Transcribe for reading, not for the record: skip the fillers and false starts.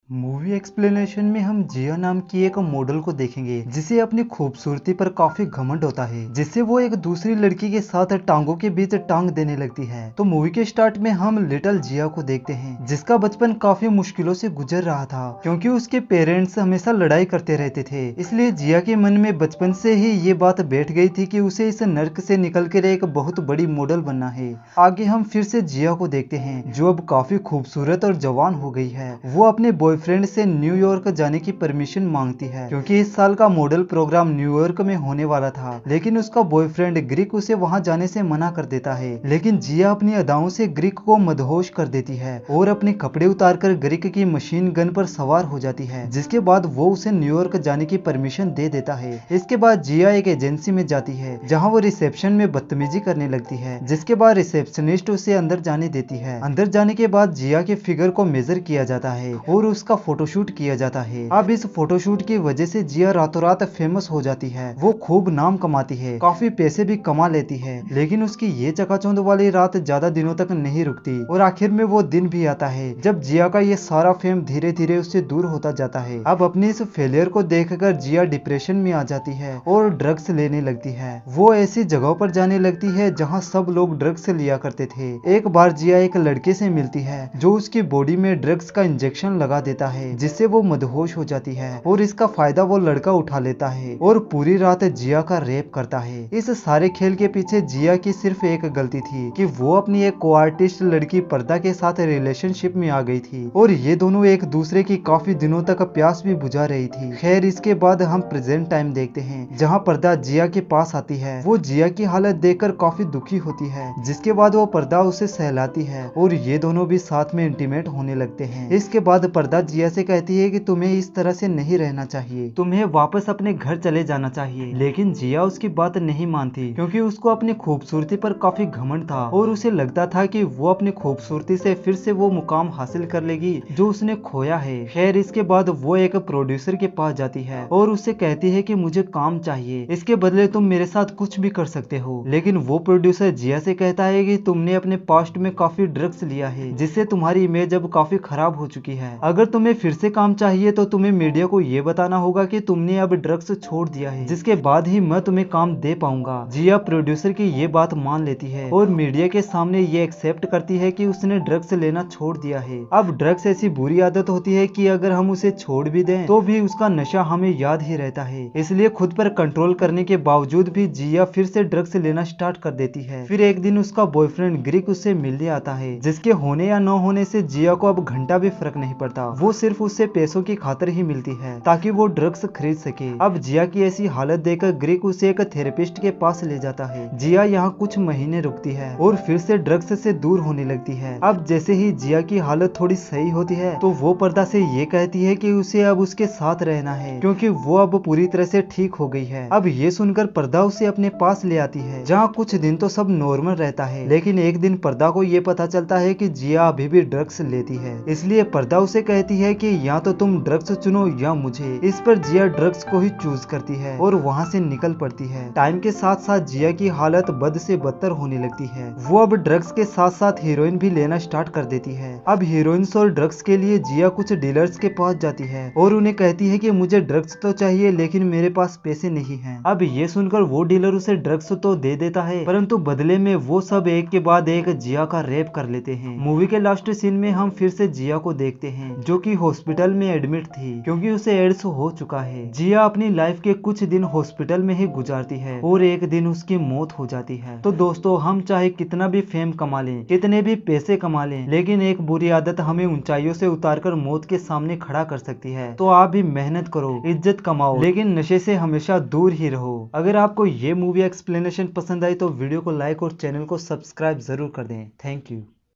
Movie explanation में हम जिया नाम की एक मॉडल को देखेंगे जिसे अपनी खूबसूरती पर काफी घमंड होता है, जिससे वो एक दूसरी लड़की के साथ टांगों के बीच टांग देने लगती है। तो मूवी के स्टार्ट में हम लिटिल जिया को देखते हैं, जिसका बचपन काफी मुश्किलों से गुजर रहा था क्योंकि उसके पेरेंट्स हमेशा लड़ाई करते रहते थे। इसलिए जिया के मन में बचपन से ही ये बात बैठ गई थी कि उसे इस नर्क से निकलकर एक बहुत बड़ी मॉडल बनना है। आगे हम फिर से जिया को देखते हैं जो अब काफी खूबसूरत और जवान हो गई है। वो अपने बॉयफ्रेंड से न्यूयॉर्क जाने की परमिशन मांगती है क्योंकि इस साल का मॉडल प्रोग्राम न्यूयॉर्क में होने वाला था, लेकिन उसका बॉयफ्रेंड ग्रीक उसे वहां जाने से मना कर देता है। लेकिन जिया अपनी अदाओं से ग्रीक को मदहोश कर देती है और अपने कपड़े उतारकर ग्रीक की मशीन गन पर सवार हो जाती है, जिसके बाद वो उसे न्यूयॉर्क जाने की परमिशन दे देता है। इसके बाद जिया एक एजेंसी में जाती है जहाँ वो रिसेप्शन में बदतमीजी करने लगती है, जिसके बाद रिसेप्शनिस्ट उसे अंदर जाने देती है। अंदर जाने के बाद जिया के फिगर को मेजर किया जाता है और उसका फोटोशूट किया जाता है। अब इस फोटोशूट की वजह से जिया रातों रात फेमस हो जाती है। वो खूब नाम कमाती है, काफी पैसे भी कमा लेती है। लेकिन उसकी ये चकाचौंध वाली रात ज्यादा दिनों तक नहीं रुकती और आखिर में वो दिन भी आता है जब जिया का ये सारा फेम धीरे धीरे उससे दूर होता जाता है। अब अपने इस फेलियर को देखकर जिया डिप्रेशन में आ जाती है और ड्रग्स लेने लगती है। वो ऐसी जगहों पर जाने लगती है जहाँ सब लोग ड्रग्स लिया करते थे। एक बार जिया एक लड़के से मिलती है जो उसकी बॉडी में ड्रग्स का इंजेक्शन लगा देता है, जिससे वो मदहोश हो जाती है और इसका फायदा वो लड़का उठा लेता है और पूरी रात जिया का रेप करता है। इस सारे खेल के पीछे जिया की सिर्फ एक गलती थी कि वो अपनी एक को आर्टिस्ट लड़की पर्दा के साथ रिलेशनशिप में आ गई थी और ये दोनों एक दूसरे की काफी दिनों तक प्यास भी बुझा रही थी। खैर, इसके बाद हम प्रेजेंट टाइम देखते हैं जहाँ पर्दा जिया के पास आती है। वो जिया की हालत देखकर काफी दुखी होती है, जिसके बाद वो पर्दा उसे सहलाती है और ये दोनों भी साथ में इंटीमेट होने लगते हैं। इसके बाद पर्दा जिया से कहती है कि तुम्हें इस तरह से नहीं रहना चाहिए, तुम्हें वापस अपने घर चले जाना चाहिए। लेकिन जिया उसकी बात नहीं मानती क्योंकि उसको अपनी खूबसूरती पर काफी घमंड था और उसे लगता था कि वो अपनी खूबसूरती से फिर से वो मुकाम हासिल कर लेगी जो उसने खोया है। खैर, इसके बाद वो एक प्रोड्यूसर के पास जाती है और उससे कहती है कि मुझे काम चाहिए, इसके बदले तुम मेरे साथ कुछ भी कर सकते हो। लेकिन वो प्रोड्यूसर जिया से कहता है कि तुमने अपने पास्ट में काफी ड्रग्स लिया है, जिससे तुम्हारी इमेज अब काफी खराब हो चुकी है। अगर तुम्हें फिर से काम चाहिए तो तुम्हें मीडिया को ये बताना होगा कि तुमने अब ड्रग्स छोड़ दिया है, जिसके बाद ही मैं तुम्हें काम दे पाऊंगा। जिया प्रोड्यूसर की ये बात मान लेती है और मीडिया के सामने ये एक्सेप्ट करती है कि उसने ड्रग्स लेना छोड़ दिया है। अब ड्रग्स ऐसी बुरी आदत होती है कि अगर हम उसे छोड़ भी दें तो भी उसका नशा हमें याद ही रहता है। इसलिए खुद पर कंट्रोल करने के बावजूद भी जिया फिर से ड्रग्स लेना स्टार्ट कर देती है। फिर एक दिन उसका बॉयफ्रेंड ग्रीक उससे मिलने आता है, जिसके होने या न होने से जिया को अब घंटा भी फर्क नहीं पड़ता। वो सिर्फ उससे पैसों की खातिर ही मिलती है ताकि वो ड्रग्स खरीद सके। अब जिया की ऐसी हालत देखकर ग्रीक उसे एक थेरेपिस्ट के पास ले जाता है। जिया यहाँ कुछ महीने रुकती है और फिर से ड्रग्स से दूर होने लगती है। अब जैसे ही जिया की हालत थोड़ी सही होती है तो वो पर्दा से ये कहती है कि उसे अब उसके साथ रहना है क्योंकि वो अब पूरी तरह से ठीक हो गई है। अब ये सुनकर पर्दा उसे अपने पास ले आती है जहाँ कुछ दिन तो सब नॉर्मल रहता है, लेकिन एक दिन पर्दा को ये पता चलता है कि जिया अभी भी ड्रग्स लेती है। इसलिए पर्दा उसे कहती है कि या तो तुम ड्रग्स चुनो या मुझे। इस पर जिया ड्रग्स को ही चूज करती है और वहाँ से निकल पड़ती है। टाइम के साथ साथ जिया की हालत बद से बदतर होने लगती है। वो अब ड्रग्स के साथ साथ हीरोइन भी लेना स्टार्ट कर देती है। अब हीरोइंस और ड्रग्स के लिए जिया कुछ डीलर्स के पास जाती है और उन्हें कहती है कि मुझे ड्रग्स तो चाहिए लेकिन मेरे पास पैसे नहीं हैं। अब ये सुनकर वो डीलर उसे ड्रग्स तो दे देता है, परंतु बदले में वो सब एक के बाद एक जिया का रेप कर लेते हैं। मूवी के लास्ट सीन में हम फिर से जिया को देखते हैं जो कि हॉस्पिटल में एडमिट थी क्योंकि उसे एड्स हो चुका है। जिया अपनी लाइफ के कुछ दिन हॉस्पिटल में ही गुजारती है और एक दिन उसकी मौत हो जाती है। तो दोस्तों, हम चाहे कितना भी फेम कमा लें, कितने भी पैसे कमा लें, लेकिन एक बुरी आदत हमें ऊंचाइयों से उतारकर मौत के सामने खड़ा कर सकती है। तो आप भी मेहनत करो, इज्जत कमाओ, लेकिन नशे से हमेशा दूर ही रहो। अगर आपको ये मूवी एक्सप्लेनेशन पसंद आई तो वीडियो को लाइक और चैनल को सब्सक्राइब जरूर कर दें। Thank you.